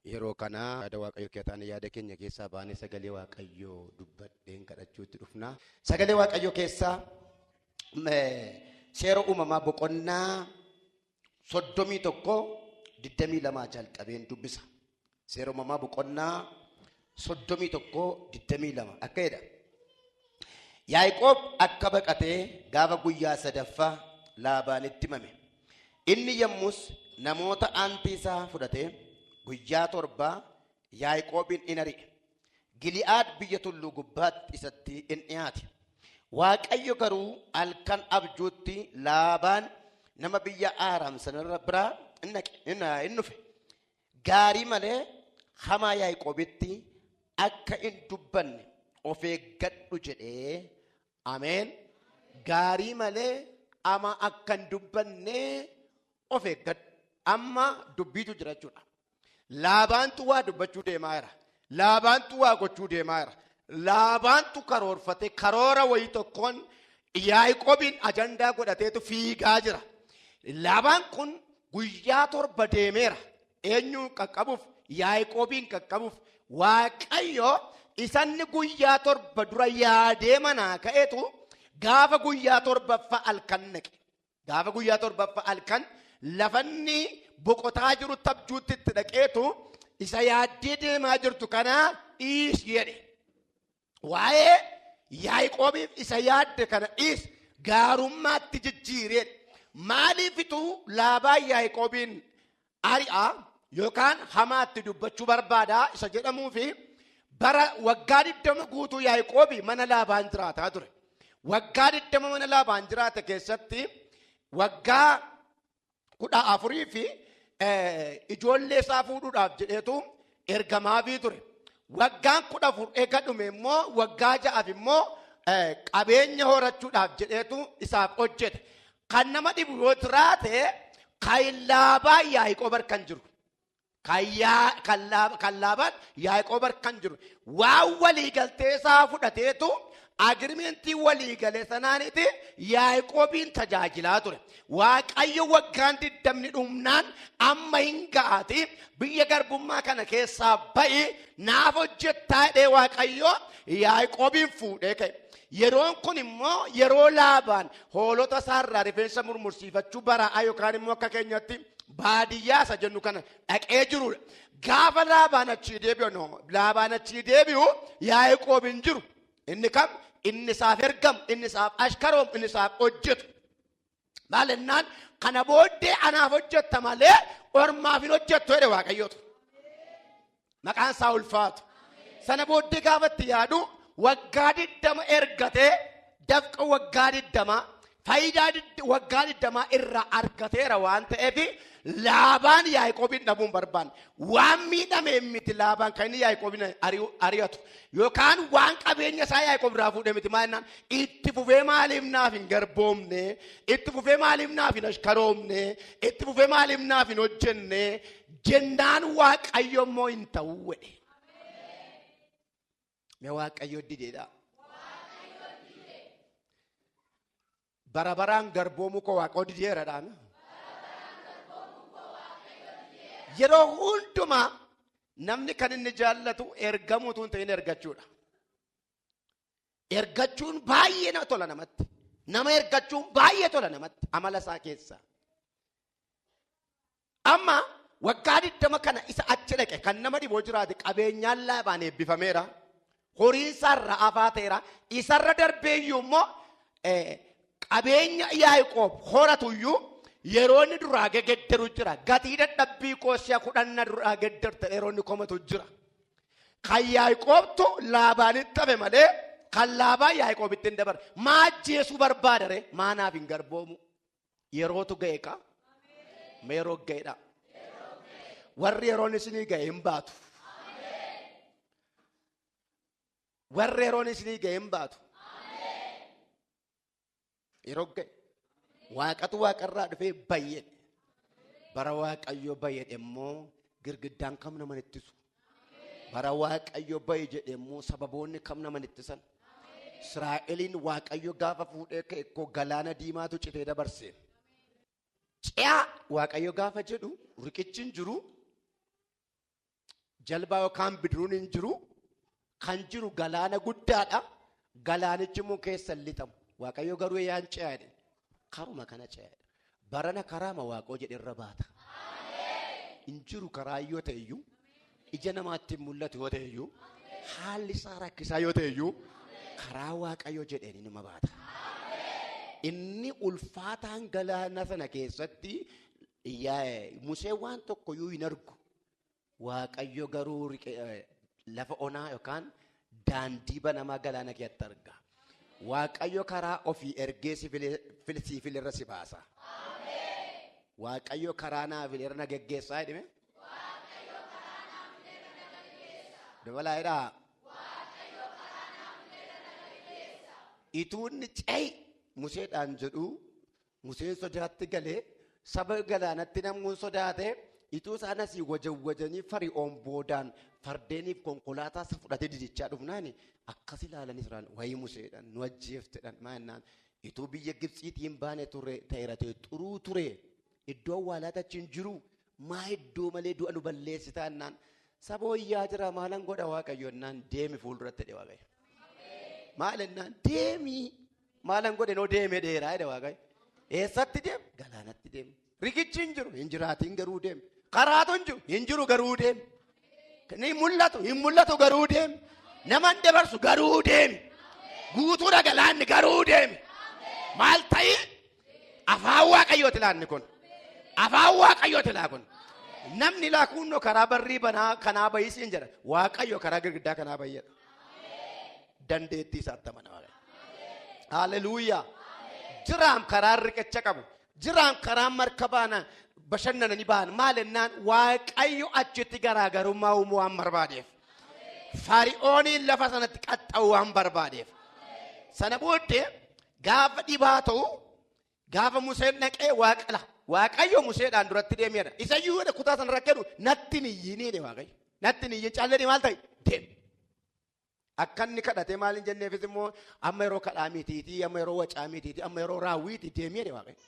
yeroo kana yaada waaqayyo keetaan yaada keenya keessaa baanee sagalee waaqayyo dubbadheen kadhachuutti dhufna. Sagalee waaqayyo keessaa seera uumamaa boqonnaa 31:22 jalqabeen dubbisa. Seera uumamaa boqonnaa 31:22 akka jedha. Yaaqoob akka baqatee gaafa guyyaa sadaffaa Laabaanitti himame. Inni yommus namoota aantii isaa fudhatee guyyaa 7 Yaaqoobin in ari'e. Gili'aad biyya tulluu gubbaatti isatti in dhiyaate. Waaqayyo garuu halkan abjuutti Laabaan nama biyya Aaraam sanarra biraa in dhufe. Gaarii malee hamaa Yaaqoobitti akka hin dubbanne of eeggadhu jedhee. Ameen. Gaarii malee ama akka hin dubbanne of eeggadhu. Amma dubbiitu jira jechuudha. Laabaantu waa dubbachuu deemaa jira. Laabaantu waa gochuu deemaa jira. Laabaantu karoorfate karoora wayii tokkoon Yaaqoobiin ajandaa godhateetu fiigaa jira. Laabaan kun guyyaa 7 deemeera. Eenyu qaqqabuuf? Yaaqoobiin qaqqabuuf. Waaqayyo isanni guyyaa 7 dura yaadee manaa ka'eetu gaafa guyyaa 7ffaa halkan naqe. Gaafa guyyaa 7ffaa halkan lafanni boqotaa jiru tabjuutti itti dhaqeetu isa yaaddee deemaa jirtu kanaa dhiis jedhe. Waa'ee Yaaqoobiif isa yaadde kana dhiis gaarummaatti jijjiiree. Maaliifitu Laabaan Yaaqoobiin ari'a yookaan hamaatti dubbachuu barbaada isa jedhamuufi bara waggaa 20 guutuu Yaaqoobi mana Laabaan jiraataa ture. Waggaa 20 mana Laabaan jiraate keessatti waggaa 14 fi ijoollee isaa fuudhuudhaaf jedheetu ergamaafii ture. Waggaan 14 eega dhume immoo waggaa 6 immoo qabeenya horachuudhaaf jedheetu isaaf hojjete. Kan nama dhibu yoo jiraate kan Laabaan Yaaqoob harkan jiru. Kan Laabaan Yaaqoob harkan jiru. Waan waliigaltee isaa fudhateetu agirimentii waliigalee sanaaniiti Yaaqoobiin tajaajilaa ture. Waaqayyo waggaan 20 dhumnaan amma hin ga'aati biyya garbummaa kana keessaa ba'i naaf hojjettaa jedhee Waaqayyo Yaaqoobiin fuudhee ka'e. Yeroon kun immoo yeroo Laabaan hoolota isaarraa rifeensa murmursiifachuu bara'aa yookaan immoo akka keenyatti baadiyyaa isa jennu kana dhaqee jirudha. Gaafa Laabaan achii deebi'u Yaaqoob hin jiru. Inni kam? Inni isaaf ergamu, inni isaaf ashkaroomu, inni isaaf hojjetu. Maalinnaan kana booddee anaaf hojjetta malee ormaaf hin hojjettu jedhe Waaqayyootu. Maqaan isaa ulfaatu. Sana booddee gaafatti yaadu waggaa 20 ergatee dafqa waggaa 20 faayidaa waggaa 20 irraa argateera waan ta'eef Laabaan Yaaqoobiin dhabuun barbaanne. Waan miidhame miti Laabaan kan inni Yaaqoobiin ari'atu yookaan waan qabeenya isaa Yaaqoob irraa fuudhe miti. Maalinnaan itti fufee maaliif naaf hin garboomne, itti fufee maaliif naaf hin ashkaroomne, itti fufee maaliif naaf hin hojjenne jennaan Waaqayyo immoo hin ta'u jedhe. Mee Waaqayyo dideedha. Bara baraan garboomuu koo Waaqayyo dideeradhaan. Yeroo hundumaa namni kan inni jaallatu ergamuutu hin ta'in ergachuudha. Ergachuun baay'ee tola namatti. Nama ergachuun baay'ee tola namatti amala isaa keessa. Amma waggaa 20 kana isa achi dhaqe kan nama dhiboo jiraate qabeenyaan Laabaan eebbifameera. Horiin isaarra afaa ta'eera. Isarra darbeeyyuu immoo qabeenya Yaaqoob horatuyyuu yeroo inni duraa geggeeddaru jira. Gatii dadhabbii kooshaa 10 duraa geggeeddarta yeroo inni komatu jira. Kan Yaaqoobtu Laabaanitti hafe malee kan Laabaan Yaaqoobitti hin dabarre. Maa ajjeesuu barbaadare maanaaf hin garboomu. Yerootu ga'e ka. Yeroo ga'edha. Warri yeroon isinii ga'e hin baatu. Warri yeroon isinii ga'e hin baatu. Yeroo ga'e. Waaqatu waaqarraa dhufee bayyadhe. Bara Waaqayyo bayyadhe immoo girgiddaan kam nama ittisu. Bara Waaqayyo bayyadhe immoo sababoonni kam nama ittisan. Israa'eliin Waaqayyo gaafa fuudhee ka'e koo galaana diimaatu citee dabarse. Ce'a Waaqayyo gaafa jedhu riqichi hin jiru. jalbaa yookaan bidiruun hin jiru. Kan jiru galaana guddaadha. Galaanichi immoo keessa lixamu. Waaqayyo garuu yaan ce'aadhe. Karuma kana ce'aadhe. Barana karaama Waaqoo jedhe irra baata. Hin jiru karaa yoo ta'e iyyuu ija namaatti mul'atu yoo ta'e iyyuu haalli isaa rakkisaa yoo ta'e iyyuu karaa Waaqayyo jedheen nima baata. Inni ulfaataan galaana sana keessatti Musee waan tokko iyyuu hin argu. Waaqayyo garuu lafa onaa yookaan daandii banamaa galaana keessatti arga. Waaqayyo karaa ofii ergee siifilirra si baasa. Waaqayyo karaa naafilirra na geggeessaa jedhame. Dabalaayidhaa. Ituunni ce'i Museedhaan jedhu Museen sodaatti galee saba galaanatti namuun sodaatee ituu isaan asii wajanii Fari'oon boodaan fardeeniif konkolaataa isa fudhatee didichaa dhufnaani akkas ilaalan Israa'el wayii Museedhaan nu ajjeeftedhaan maannaan ituu biyya Gibxiitiin baane ture ta'eeratee xuruu ture iddoo awwaalaata achi hin jiru maa iddoo malee du'a nu balleessitaannaan saba wayyaa jira maalan godha Waaqayyoonnaan deemi fuulduratti jedhe Waaqayyo. Maalennaan deemii maalan godhe noo deemee dheeraa jedhe Waaqayyo. Eessatti deemu? Galaanatti deemu. Riqichi hin jiru hin jiraatiin garuu deemu. Karaatu hin jiru garuu deemu. Ni mul'atu garuu deemu. Nama hin dabarsu garuu deemu. Guutuudha galaanni garuu deemu. Maal ta'ii? Afaan Waaqayyooti laanni kun. Afaan Waaqayyooti laa kun. Namni laa kunno karaa barrii banaa kanaa bayisiin jedha. Waaqayyo karaa girgiddaa kanaa bayyadha. Dandeettii isaatti amana Waaqayyo. Haleluuyaa. Jiraam karaa riqicha qabu. Jiraam karaa markabaana bashannananii ba'an maalennaan Waaqayyo achitti garaagarummaa uumuu waan barbaadeef. Fari'ooniin lafa sanatti qaxxa'uu waan barbaadeef. Sana booddee gaafa dhibaa ta'u gaafa Museen dhaqee Waaqayyo Museedhaan duratti deemeera. Isayyuu jedhe kutaa sana rakkeedhu natti niyyiin jedhe Waaqayyo. Natti niyyiin caallee maal ta'e deemu. Akka inni kadhatee maaliin jenneefis immoo amma yeroo kadhaa mitiitii amma yeroo wacaa mitiitii amma yeroo raawwiitii deemee jedhe Waaqayyo.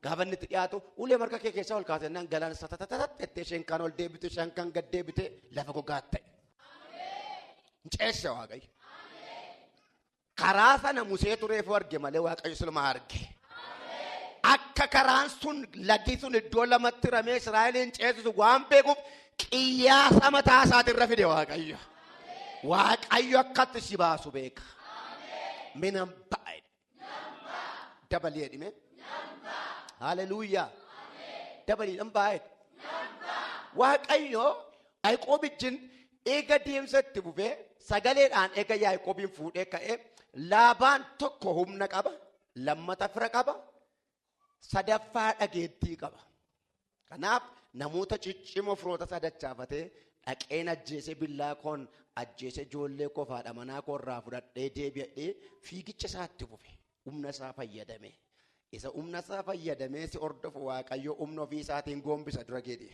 Gaafa inni itti dhiyaatu ulee marga kee keessaa ol kaasennaan galaan satatatat ettee shankaan ol deebite shankaan gad deebite lafa gogaat ta'e. Ceesse Waaqayyo. Karaa sana Musee tureefu arge malee Waaqayyo silma arge. Akka karaan sun lagi sun iddoo lamatti ramee Israa'eliin ceesisu waan beekuuf qiyyaasa mataa isaatirra fide Waaqayyo. Waaqayyo akkatti si baasu beeka. Minan baa'e. Dabalee dhime. Haleluuyaa. Dabaliidhaan baay'ee. Waaqayyo Yaaqoobiin eega deemsatti bufee sagaleedhaan eega Yaaqoobiin fuudhee ka'ee Laabaan tokko humna qaba, lammata fira qaba, sadaffaa dhageettii qaba. Kanaaf namoota ciccimoo firoota sadachaafatee dhaqeen ajjeese billaa koon ajjeese ijoollee kofaadha manaa koorraa fudhadhee deebi'ee fiigicha isaatti bufe humna isaa fayyadame. Isa humna isaa fayyadamee si hordofu Waaqayyo humna ofii isaatiin goombisa dura geedhi.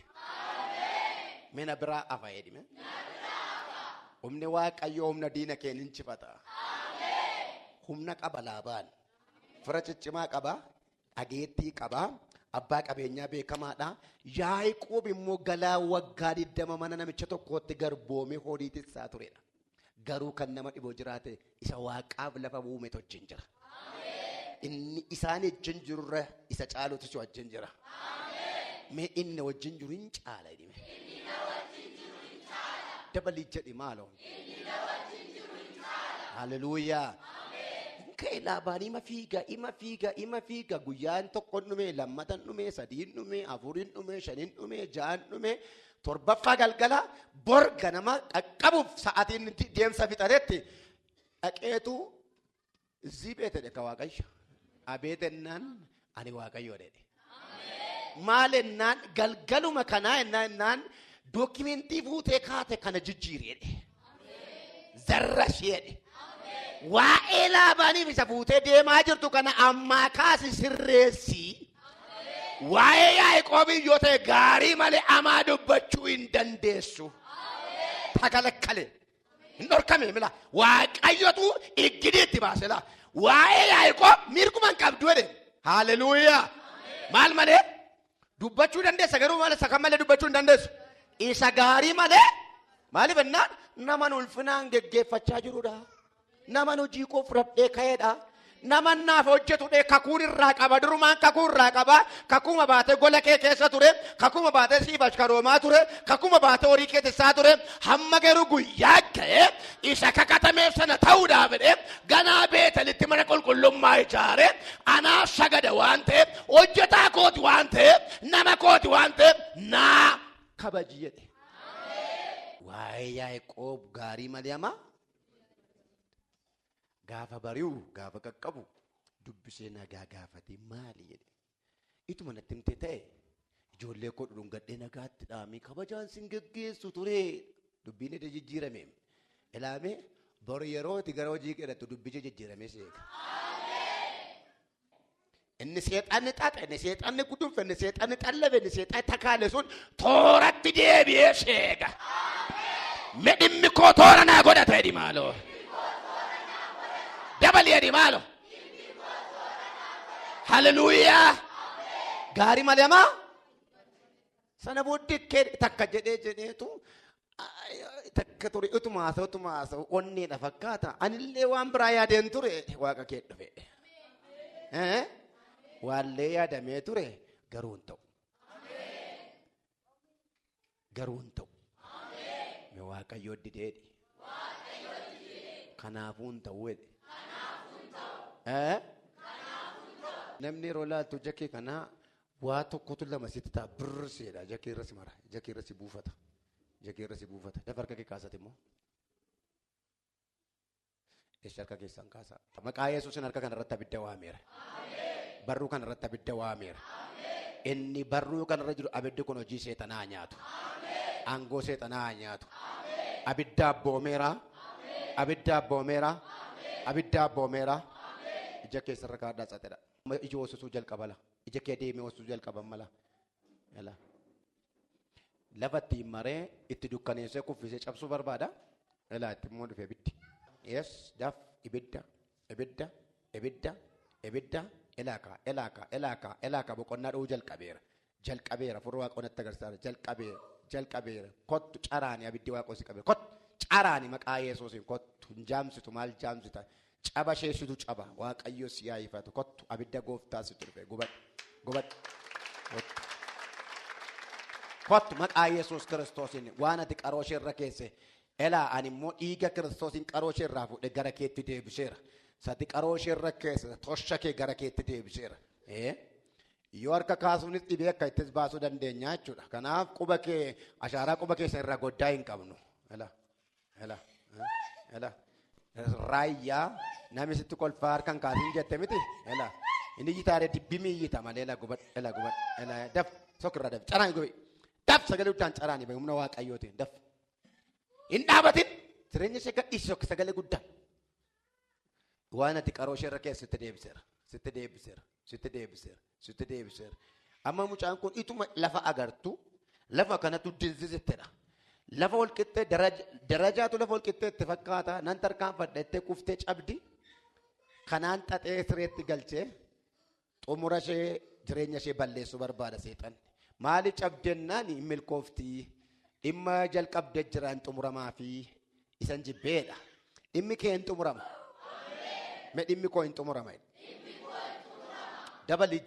Mina biraa afa jedhime. Humni Waaqayyo humna diina kee ni injifata. Humna qaba Laabaan. Fira ciccimaa qaba, dhageettii qaba, abbaa qabeenyaa beekamaadha. Yaaqoob immoo galaa waggaa 20 mana namicha tokkootti garboomee horii isaa turedha. Garuu kan nama dhiboo jiraate isa Waaqaaf lafa uume wajjin jira. Inni isaan wajjin jirurra isa caalutu si wajjin jira. Mee inni wajjin jiru hin caala jedhime. Dabalii jedhi maaloo. Haleluuyaa. Ka'e Laabaan ima fiiga guyyaan tokko dhume lammatan dhume sadiin dhume afurin dhume shanin dhume ja'an dhume torbaffaa galgala borga nama qaqqabuuf sa'aatiin deemsa fixatetti dhaqeetu zibeetedhe ka Waaqayyo. Abeetennaan ani Waaqayyo jedhe. Maalennaan galgaluma kanaa ennaan dookimentii fuutee kaate kana jijjiireedhe. Zarrasheedhe. Waa'ee Laabaaniif isa fuutee deemaa jirtu kana ammaa kaasi sirreessi. Waa'ee Yaaqoobii yoo ta'e gaarii malee amaa dubbachuu hin dandeessu. Takalakkale. Hin dhorkame mila. Waaqayyotu iggidiitti baasela. Waa'ee Yaaqoob mirguman qabdu jedhe. Haleluuyaa. Maal malee? Dubbachuu dandeessa garuu malee sakan malee dubbachuu hin dandeessu. isa gaarii malee maaliif ennaan naman ulfinaan geggeeffachaa jirudha. Naman hojii koo fudhadhee ka'eedha. Naman naaf hojjetudha. Kakuun irraa qaba. Durumaan kakuun irraa qaba. Kakuma baatee gola kee keessa ture. Kakuma baatee siif ashkaroomaa ture. Kakuma baatee horii kee tissaa ture. Hamma garuu guyyaa ka'ee isa kakatameef sana ta'uudhaaf jedhee ganaa Beetelitti mana qulqullummaa ijaare anaa sagada waan ta'eef hojjetaa kooti waan ta'eef nama kooti waan ta'eef naa kabaji jedhe. Waa'ee Yaaqoob gaarii malee ama gaafa bari'u gaafa qaqqabu dubbisee nagaa gaafate maali jedhe. Ituma natti himte ta'e ijoollee koo dhudhungadhee nagaatti dhaamee kabajaan sin geggeessu ture. Dubbiin ede jijjiirame ilaame bor yerooti gara hojii qeedhattu dubbicha jijjiirame seeka. Inni seexanni xaxe, inni seexanni gudunfe, inni seexanni xallabe, inni seexanni takaale sun tooratti deebi'ee seega. Medhimmi koo toora naa godhata jedhi maaloo. Dabali jedhi maaloo. Hallelujaa. Gaarii malee amaa. Sana booddee takka jedheetu takka ture utuma haasa'u onneedha fakkaata. Anillee waan biraa yaadeen ture waaqa kee dhufe. Waallee yaadamee ture garuu hin ta'u. Garuu hin ta'u. Me waaqayyo dideedhi. Kanaafuu hin ta'u jedhe. Namni yeroo laaltu jakkee kanaa waa tokkotu lama sitti ta'a birriseedha. Jakkee irra si mara. Jakkee irra si buufata. Jakkee irra si buufata. Dafa harka kee kaasate immoo. Eessa harka keessan kaasa. Maqaa Yesuusin harka kanarratti abidda waameera. Barruu kanarratti abidda waameera. Inni barruu kanarra jiru abiddi kun hojii seexanaa nyaatu. Aangoo seexanaa nyaatu. Abidda abboomeera. Abidda abboomeera. Abidda abboomeera. Ija keessa irra kaadhaa xaxedha. Ija hoosisuu jalqabala. Ija kee deemee hoosisuu jalqaban mala. Lafatti maree itti dukkaneessee kuffisee cabsuu barbaada. Itti immoo dhufe ibiddi. Yes, daf ibidda, ibidda, ibidda, ibidda. Elaaka boqonnaa dhuu jalqabeera. Jalqabeera furra waaqonnatti agarsiisa. Jalqabeera. Kottu caraani abiddi waaqosi qabeera. Kottu caraani maqaa Yesuusiin kottu hin jaamsitu maal jaamsita. Caba sheessitu caba waaqayyo si yaayifatu kottu abidda gooftaa si turbe gubadhu. Kottu maqaa Yesuus Kiristoosiin waan ati qaroo ishee irra keesse elaa ani immoo dhiiga Kiristoosiin qaroo ishee irraa fuudhee gara keetti deebiseera. Sati qaroo ishee irra keesse tosha kee gara keetti deebiseera. Yoo harka kaasuunis dhibee akka ittis baasuu dandeenya jechuudha. Kanaaf quba kee ashaaraa quba keessa irraa goddaa hin qabnu. Raayyaa namni sitti kolfaa harkaan kaasiin jette miti. Inni jitaaree dibbimii iyyita malee gubadhu. Daf sokirra daf caraan gobe. Daf sagalee guddaan caraan bahe humna waaqayyootiin daf. Hin dhaabatin jireenya ishee gadhiisi sagalee guddaan. Waan ati qaroo ishee irra keessa sitti deebiseera. Amma mucaan kun ituma lafa agartu lafa kanatu dinsisettedha. Lafa ol qixxee darajaatu lafa ol qixxee itti fakkaata. Nan tarkaanfadhettee kuftee cabdi. Kanaan xaxee sireetti galchee xumura ishee jireenya ishee balleessuu barbaada seexan. Maali cabdennaan hin milkooftii. Dhimma jalqabdee jiraan xumuramaa fi isan jibbeedha. Dhimmi kee hin xumurama. Me dhimmi koo hin xumurama. Dabalii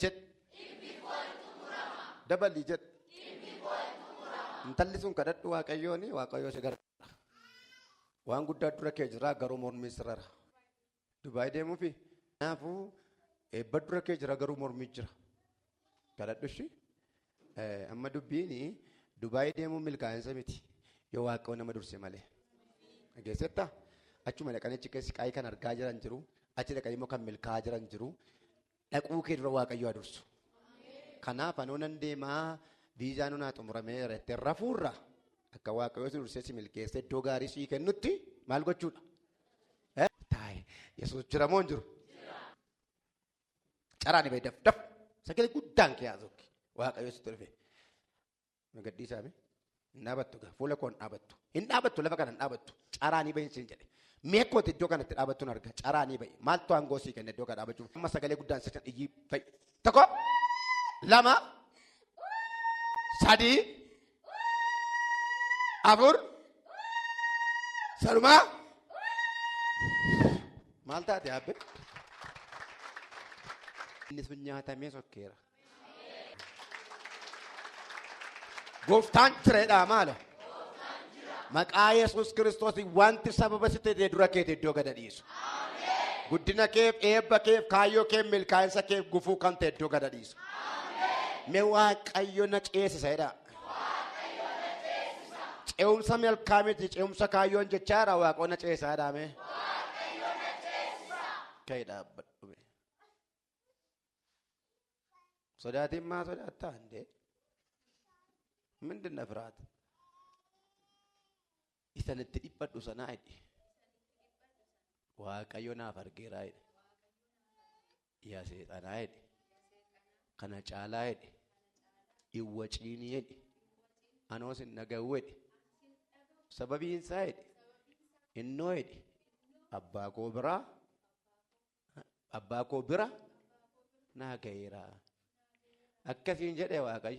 jedh. Intalli sun kadhadhu waaqayyooni waaqayyoo si gargaara. Waan guddaa dura kee jira garuu mormii sirara. Dubaay deemuufi. Kanaafuu eebba dura kee jira garuu mormii jira. Kadhadhu shi. Amma dubbiini Dubaay deemuun milkaa'insa miti. Yoo waaqayyoo nama durse malee. Dhageessetta? Achuma dhaqanii achi keessi qaayii kan argaa jiran jiru. Achi dhaqanii immoo kan milkaa'aa jiran jiru. Dhaquu kee dura waaqayyoo adursu. Kanaaf anoo nan deemaa. Viizaan hunaa xumurameera itti rafuurra akka waaqayyoo si dursee si milkeesse iddoo gaarii sii kennutti maal gochuudha? Taa'e Yesuus jira moo hin jiru? Caraan ibee daf sagalee guddaan kee haasofki waaqayyoo sitti dhufe. Gadhiisaame hin dhaabattu fuula koo hin dhaabattu lafa kana hin dhaabattu caraan ibee siin jedhe. Mee kooti iddoo kanatti dhaabattuun arga caraan ibee maaltu aangoo sii kenne iddoo kana dhaabachuuf amma sagalee guddaan si kan iyyii fa'i. Tokko lama. Sadii Afur. Sanumaa. Maal taate abbe? Inni sun nyaatamee sokkeera. Gooftaan jireedhaa maala? Maqaa Yesuus Kiristoos wanti sababa si ta'e dura keetti iddoo gad dhiisu. Guddina keef, eebba keef, kaayyoo keef, milkaa'insa keef gufuu kan ta'e iddoo gad dhiisu. Mee Waaqayyo na ceesisa jedha. Ce'umsa milkaa miti, ce'umsa kaayyoon jechaadha Waaqayyo na ceesisa jedhame. Ka'ii dhaabbadhu. Sodaatiin maa sodaattaa hundee? ምንድነው ፍርሃት? ኢሰነቲ ዲበዱ ሰናይዲ ዋቀዮና ፈርጌራይዲ ያ ሰይጣናይዲ ከነ ጫላይዲ ይወጪኒይዲ አኖስ ነገወዲ ሰበቢን ሳይዲ ኢኖይዲ አባኮ ብራ ናገይራ አከሲን ጀደ ዋቀዮ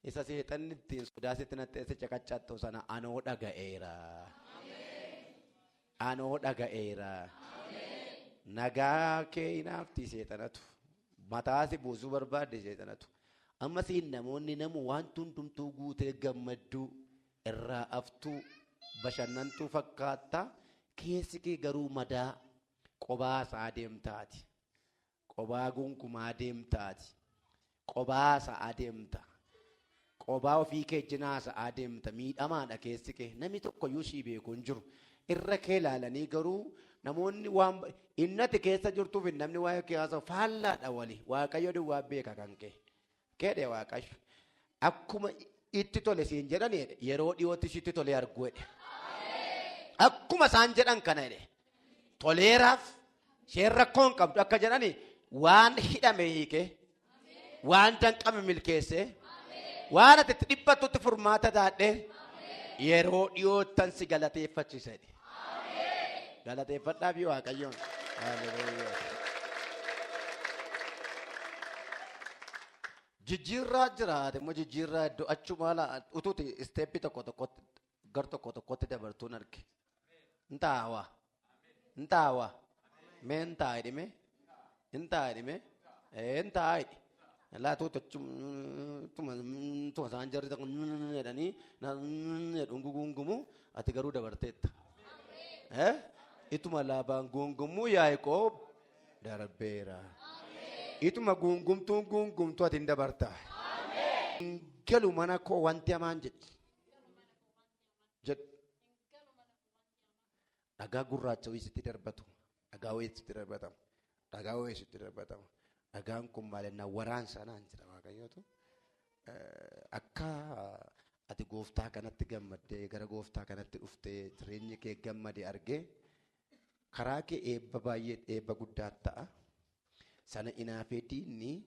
isa seexannitti sodaasitti naxxeesse caqaccaattu sana anoo dhaga'eera. Anoo dhaga'eera. Nagaa kee hinaafti seexanatu. Mataasi buusuu barbaadde seexanatu. Amma siin namoonni namu waan hundumtuu guutee gammadduu irraa aftuu bashannantuu fakkaata keessi kee garuu madaa qobaa isaa deemtaati. Qobaa gunkumaa deemtaati. Qobaa isaa deemta. Qobaa ofii kee jinaasa adeemta miidhamaadha keessi kee namni tokko yuushii beeku hin jiru irra kee ilaalanii garuu namoonni waan innati keessa jirtuuf namni waa'ee kee haasa'u faallaadha wali Waaqayyo duwwaa beeka kan kee keedhe Waaqayyo akkuma itti tole siin jedhani yeroo dhiyootti sitti tole arguu jedhe akkuma isaan jedhan kana jedhe toleeraaf sheen rakkoon qabdu akka jedhani waan hidhame hiike waan danqame milkeesse waan ati dhibbatutti furmaata taadhe yeroo dhiyoottan si galateeffachiisedhe. Galateeffadhaaf Waaqayyoon. Jijjiirraa jiraate immoo jijjiirraa iddoo achuma utuuti isteeppii gar tokkotti dabartuun arge. Ntaawaa. Mee ntaa'idhime. Ntaa'idhi. Laatu tuma isaan jarri jedhanii gungumu ati garuu dabarteetta. Ituma laabaan gungumu Yaaqoob darbeera. Ituma gungumtu ati hin dabarta. Galu mana koo wanti hamaan jedhi. Dhagaa gurraacha wayisitti darbatu. Dhagaa wayisitti darbatamu. Dhagaan kun maalinna waraansa naan jedha Waaqayyootu. Akka ati gooftaa kanatti gammaddee gara gooftaa kanatti dhuftee jireenyi kee gammade argee karaa kee eebba baay'ee eebba guddaa ta'a. Sana inaafee diinni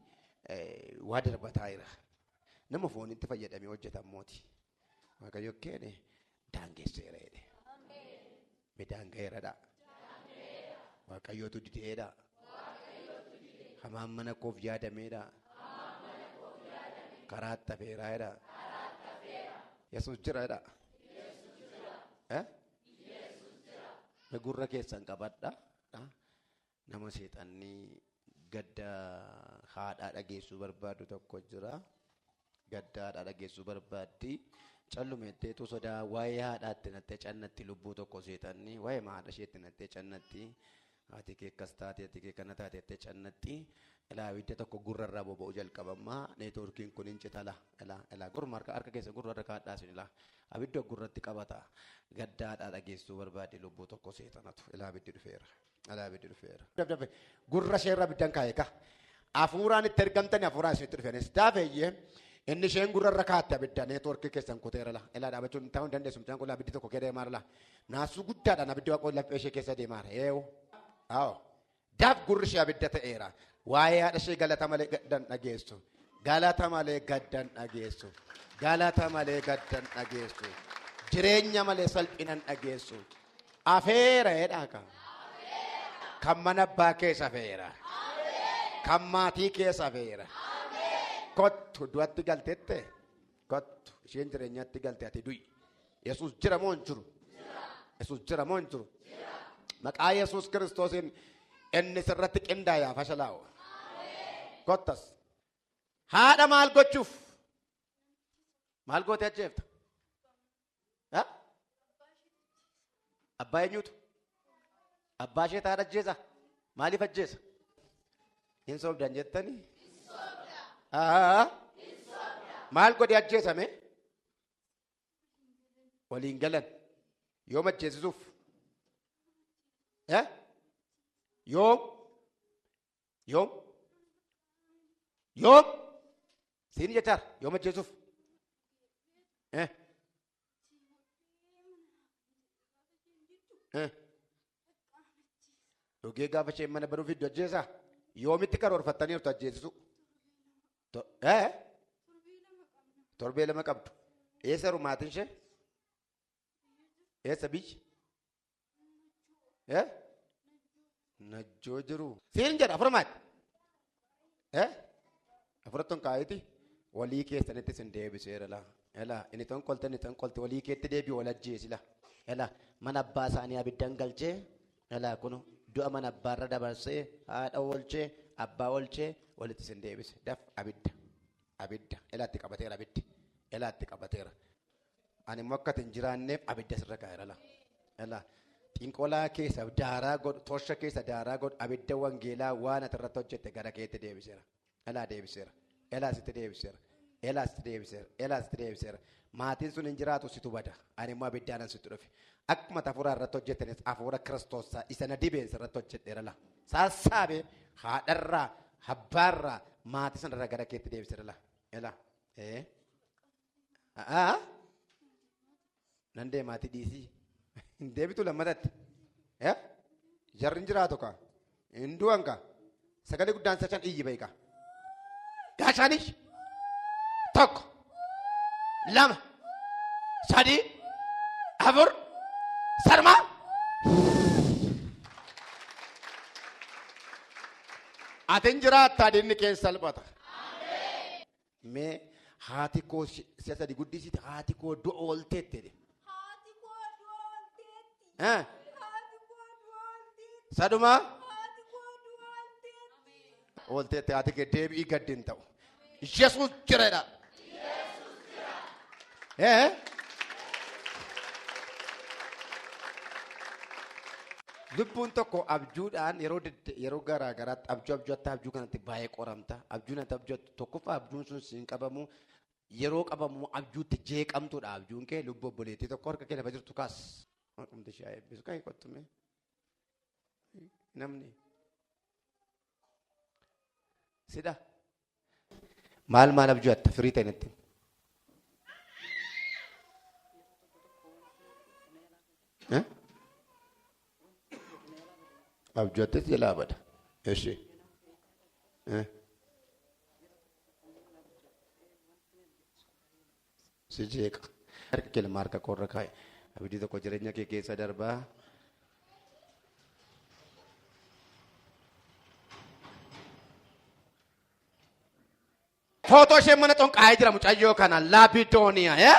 waa darbataa jira. Nama foonitti fayyadamee hojjetan mooti. Waaqayyo keene daangesseera jedhe. Midaangeeradha. Waaqayyootu dideedha. Hamaan mana koof yaadameedha. Karaatti hafeeraadha. Yesuus jiraadha. Gurra keessan qabadha. Nama seexanni gadda haadhaa dhageessuu barbaadu tokko jira. Gadda haadhaa dhageessuu barbaaddi. Callumeetteetu sodaa waa'ee haadhaatti nattee cannatti lubbuu tokko seexanni waa'ee haadha isheetti nattee cannatti. Ati kee akkas taate ati kee kana taate jettee cannatti ilaawidde tokko gurrarraa boba'u jalqabammaa neetwoorkiin kun hin citala gurma harka keessa gurrarra kaadhaasin ilaa abidda gurratti qabata gaddaadhaa dhageessuu barbaade lubbuu tokko seexanatu ilaabiddi dhufeera. Gurra isheerra abiddan kaayeka hafuuraan itti ergamtani hafuuraan isinitti dhufeenis daafeeyyee inni isheen gurrarra kaatte abidda neetwoorkii keessan kuteera ilaa dhaabachuun ta'uu hin dandeessu mucaan kun abiddi tokko kee deemaara naasuu guddaadhaan abiddi waaqoo laphee ishee keessa deemaara eewu. Daaf gurri ishee abidda ta'eera. Waa'ee haadha ishee galata malee gaddan dhageessu. Jireenya malee salphinan dhageessu. Afeera jedhaa kan mana abbaa keessa afeera. Kan maatii keessa afeera. Kottu du'atti galtette. Kottu isheen jireenyatti galte ati du'i. Yesuus jira moo hin jiru? Yesuus jira moo hin jiru? Maqaa Yesuus Kiristoosiin inni sirratti qindaa'aa fashalaa'u. Kottas. Haadha maal gochuuf? Maal goote ajjeefta? Abbaa eenyuutu? Abbaa ishee haadha ajjeesa? Maaliif ajjeesa? Hin soobdan jettanii? Maal godhe ajjeesame? Waliin galan. Yoom ajjeesisuuf? Yoom? Yoom? Yoom? Siin jechaar yoom ajjeesuuf? Dhugee gaafa isheen mana baruuf iddoo ajjeesaa? Yoomitti karoorfattaniirtu ajjeesisu? Torbee lama qabdu. Eessa rumaatiin ishee? Eessa biyyi? Najjoo jiru. Siin jedha afurmaati. Afurattoon kaayiti walii keessanitti sin deebiseera la. Inni ton qolte walii keetti deebii wal ajjeesi la. Mana abbaa isaanii abiddan galchee kunu du'a mana abbaarra dabarsee haadha oolchee abbaa oolchee walitti sin deebise. Daf abidda. Ilaatti qabateera abiddi. Ilaatti qabateera. Ani immoo akka hin jiraanneef abidda sirra kaa'eera la. Xinqolaa keessa daaraa godhu, tosha keessa daaraa godhu, abidda wangeelaa waan ati irratti hojjette gara keetti deebiseera. Deebiseera. Sitti deebiseera. Maatiin sun hin jiraatu situ bada. Ani immoo abiddaanan sitti dhufe. Akkuma hafuuraa irratti hojjettanis hafuura Kiristoos isa na dibeen irratti hojjedheera la. Sassaabee haadharraa, abbaarraa maatii sanarra gara keetti deebiseera la. Nan deemaatii dhiisii. Hin deebitu lammatatti. Jarri hin jiraatu kaa. Hin du'an kaa. Sagalee guddaan sachan iyyi ba'i kaa. Gaashaanis tokko, lama, sadii, afur, sarmaa. Ati hin jiraattaa dinni keessa salphata. Mee haati koo si'a sadi guddisiiti haati koo du'a oolteetti. Saduma oolteetti haati kee deebi'ii gaddin ta'u. Yesuus jireedha. Lubbuun tokko abjuudhaan yeroo garaa garaatti abjuu kanatti baay'ee qoramta. Abjuun ati abjuu tokkoffaa abjuun sun siin qabamu yeroo qabamu abjuutti jeeqamtuudha. Abjuun kee lubbuu obboleettii tokko harka kee lafa jirtu kaas. Maqumti ishee eebbisu kan qottume namni sida maal abjuu atta firii ta'initti abjuu attis jalaa bada ishee si jeeqa harka kee lama harka korra kaa'e. Abiddi tokko jireenya kee keessa darbaa. Footoo ishee mana xonqaa'ee jira mucayyoo kana Laabidooniyaa.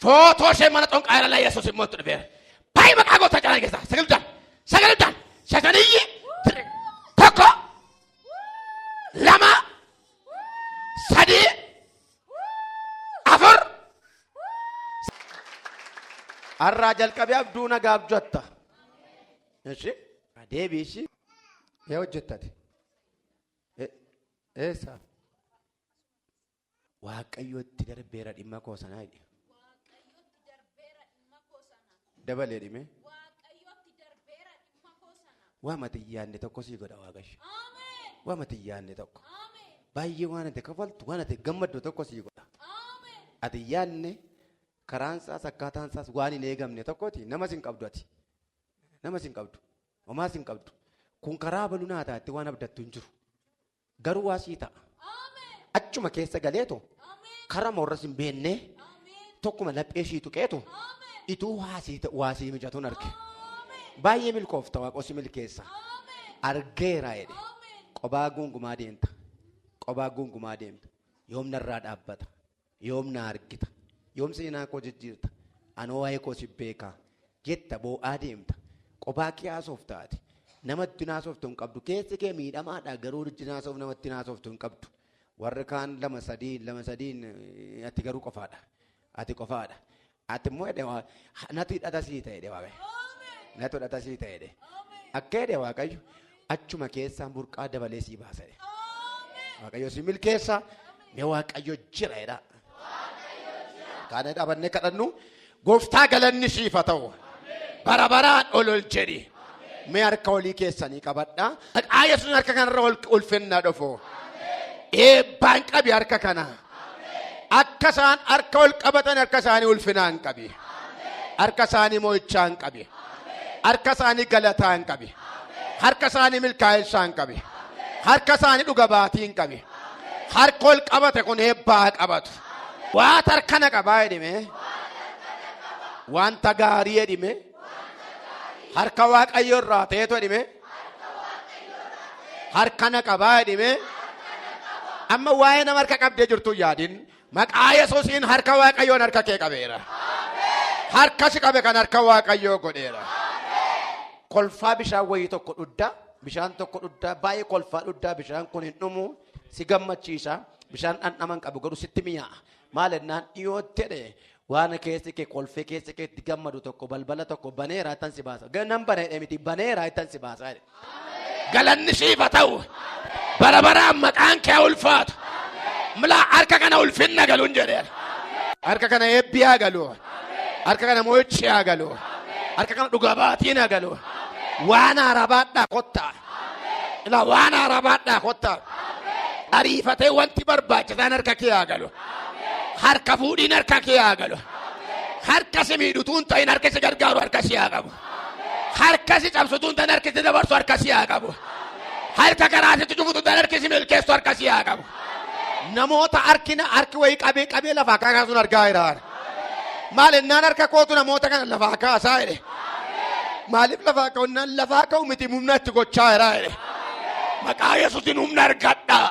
Footoo ishee mana xonqaa'ee la Yesuus immoo itti dhufeera. Baay'ee maqaa goota caalaa keessa sagaludhaan shataniyyi tokko lama sadii afur. Arraa jalqabee abduu nagaa abjootta. Deebiishi yaa hojjettati. Eessa? Waaqayyootti darbeera dhimma koo sanaa jedhe. Dabalee dhime. Waa mati yaanne tokko sii godha Waaqayyo. Waa mati yaanne tokko. Baay'ee waan ati kafaltu waan ati gammaddu tokko sii godha. Ati yaanne karaan isaas akkaataan isaas waan hin eegamne tokkooti nama sin qabdu ati. Nama sin qabdu. Homaa sin qabdu. Kun karaa baluu naa taate waan abdattu hin jiru. Garuu waa sii ta'a. Achuma keessa galeetu karaa morra sin beenne tokkuma laphee ishii tuqeetu ituu waa sii mijatuun arge. Baay'ee milkoofta Waaqosi milkeessa. Argeera jedhe. Qobaa gungumaa deemta. Qobaa gungumaa deemta. Yoom narraa dhaabbata. Yoom na argita. yoom seenaa koo jijjiirta anoo waa'ee koo si beekaa jetta boo'aa deemta qophaa kee haasoftaati namatti naasoftu hin qabdu keessi kee miidhamaadha garuu naasoof namatti naasoftu hin qabdu warri kaan lama sadiin ati garuu qofaadha ati qofaadha ati immoo natu hidhata sii ta'e dhe waaqayyo natu hidhata sii ta'e dhe akka jedhe waaqayyo achuma keessaan burqaa dabalee sii baasa dhe waaqayyo si milkeessa mee waaqayyo jira jedha kana dhaabannee kadhannu gooftaa galanni siif haa ta'u bara baraan ol jedhi mee harka olii keessanii qabadhaa maqaa Yesuus harka kanarra ulfinnaa dhufu eebbaan qabi harka kana akka isaan harka ol qabatan harka isaanii ulfinaan qabi harka isaanii mo'ichaan qabi harka isaanii galataan qabi harka isaanii milkaa'inaan qabi harka isaanii dhuga baatiin qabi harka ol qabate kun eebbaa qabatu waan harkana qabaa jedhime wanta gaarii jedhime harka waaqayyo irraa ta'etu jedhime harkana qabaa jedhime amma waa'ee nama harka qabdee jirtu yaadin maqaa Yesuusiin harka waaqayyoon harka kee qabeera harka si qabe kan harka waaqayyoo godheera kolfaa bishaan wayii tokko dhuddaa bishaan tokko dhuddaa baay'ee kolfaa dhuddaa bishaan kun hin dhumu si gammachiisa bishaan dhandhaman qabu garuu sitti mi'aa'a maal ennaan dhiyootti jedhe waan keessi kee kolfee keessi kee itti gammadu tokko balbala tokko baneeraa ittan si baasa nan baneedhe miti baneeraa ittan si baasa galanni siif haa ta'u bara baraan maqaan kee ulfaatu milaa harka kana ulfinna galuun jedheen harka kana eebbi haa galu harka kana mo'ichi haa galu harka kana dhuga baatiin haa galu waan haarabaadhaa kottaa ilaa waan haarabaadhaa kottaa ariifatee wanti barbaachisaan harka kee haa galu harka fuudhiin harka kee haa galu harka si miidhutuun ta'in harka si gargaaru harka si haa qabu harka si cabsutuun ta'in harka si dabarsu harka si haa qabu harka karaa sitti cufutuun ta'in harka si milkeessu harka si haa qabu namoota harki wayii qabee lafaa kaasuun argaa jiraan maal ennaan harka kootu namoota kana lafaa kaasaa jedhe maaliif lafaa ka'unnaan lafaa ka'u miti humna itti gochaa jiraa jedhe maqaa Yesuusiin humna argadhaa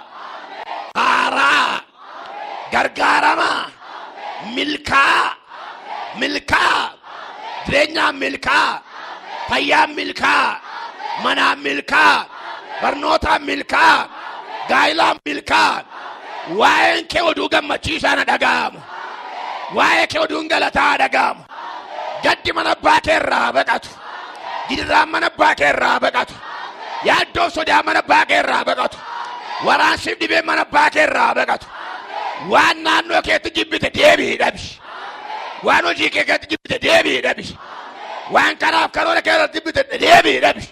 haaraa gargaaramaa milkaa jireenyaan milkaa fayyaan milkaa manaan milkaa barnootaan milkaa gaa'ilaan milkaa waa'een kee oduu gammachiisaa na dhaga'amu waa'ee kee oduun galataa dhaga'amu gaddi mana abbaa kee irraa baqatu gidiraan mana abbaa kee irraa baqatu yaaddoof sodaan mana abbaa kee irraa baqatu waraansiif dhibeen mana abbaa kee irraa baqatu waan naannoo keetti jibbite deebii dhabi waan hojii kee keetti jibbite deebii dhabi waan karaaf karoora kee irratti jibbite deebii dhabi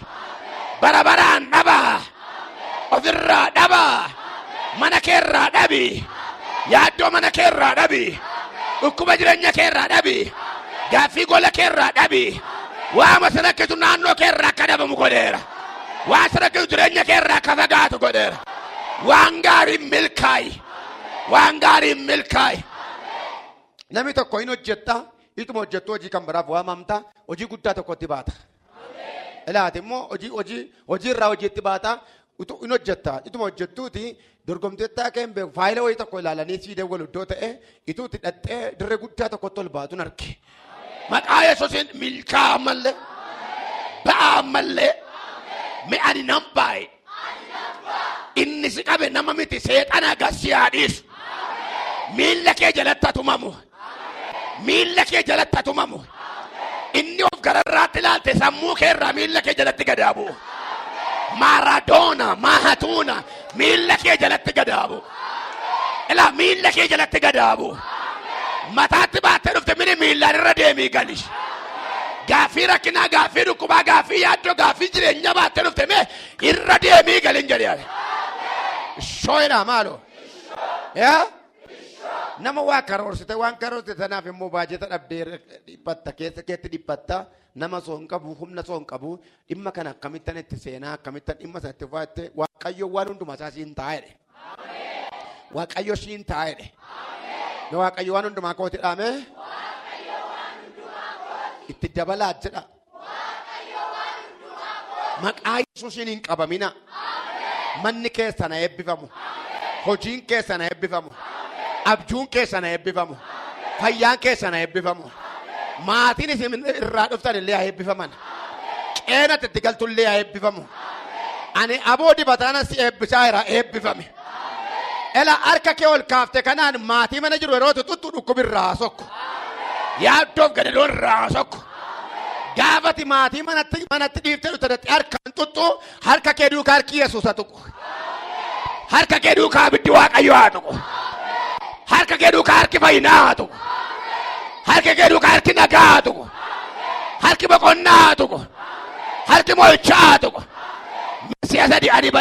bara baraan dhabaa ofirraa dhabaa mana kee irraa dhabi yaaddoo mana kee irraa dhabi dhukkuba jireenya kee irraa dhabi gaaffii gola kee irraa dhabi waama si rakkisu naannoo kee irraa akka dhabamu godheera waan si rakkisu jireenya kee irraa akka fagaatu godheera waan gaariin milkaa'i namni tokko hin hojjetta ituma hojjettu hojii kan biraaf waamamta hojii guddaa tokkotti baata ilaati immoo hojii irraa hojiitti baata hin hojjetta ituma hojjettuuti dorgomteettaa keen beeku faayila wayii tokko ilaalanii siidee wal iddoo ta'e ituutti dhaxxee dirree guddaa tokkotti ol baatu arge maqaa Yesuusiin milkaa mallee ba'aa mallee mi'ani nan baay'ee inni si qabe nama miti seexana gasiyaadhiisu miilla kee jalatti atumamu inni of gararraatti ilaalte sammuu kee irraa miilla kee jalatti gadaabu Maradona Mahatuna miilla kee jalatti gadaabu ilaa miilla kee jalatti gadaabu mataatti baattee dhufte mini miillaan irra deemii gali gaaffii rakkinaa gaaffii dhukkubaa gaaffii yaaddoo gaaffii jireenya baattee dhufte mee irra deemii galin jedhe shooyidhaa maaloo nama waa karoorsite waan karoorsite tanaaf immoo baajeta dhabdee dhiphatta keessa keetti dhiphatta nama soon qabu humna soon qabu dhimma kana akkamittan itti seenaa akkamittan dhimma sana itti fudhatte waaqayyo waan hundumaa isaa siin taa'edhe waaqayyo siin taa'edhe waaqayyo waan hundumaa kooti dhaame itti dabalaa jedha maqaa Yesuusiin hin qabamina manni keessana eebbifamu hojiin keessana eebbifamu abjuun keessana eebbifamu Fayyaan keessan eebbifamu. Maatiin isin irraa dhuftan illee eebbifaman. Qeenatti itti galtu illee eebbifamu. Ani aboo dibataanas eebbisaa jira eebbifame. Ela harka kee ol kaafte kanaan maatii mana jiru yeroo tuttu dhukkubirraa sokku. Yaaddoof gadaloon irraa sokku. Gaafati maatii manatti dhiiftee dhutadatti harkaan tuttu harka kee duukaa harki Yesuusa tuqu. Harka kee duukaa abiddi Waaqayyoo haa tuqu. Harka kee duukaa harki fayyinaa haa tuqu. Harka kee duukaa harki nagaa haa tuqu. Harki boqonnaa haa tuqu. Harki mo'ichaa haa tuqu. Siyaasa ani ba'ee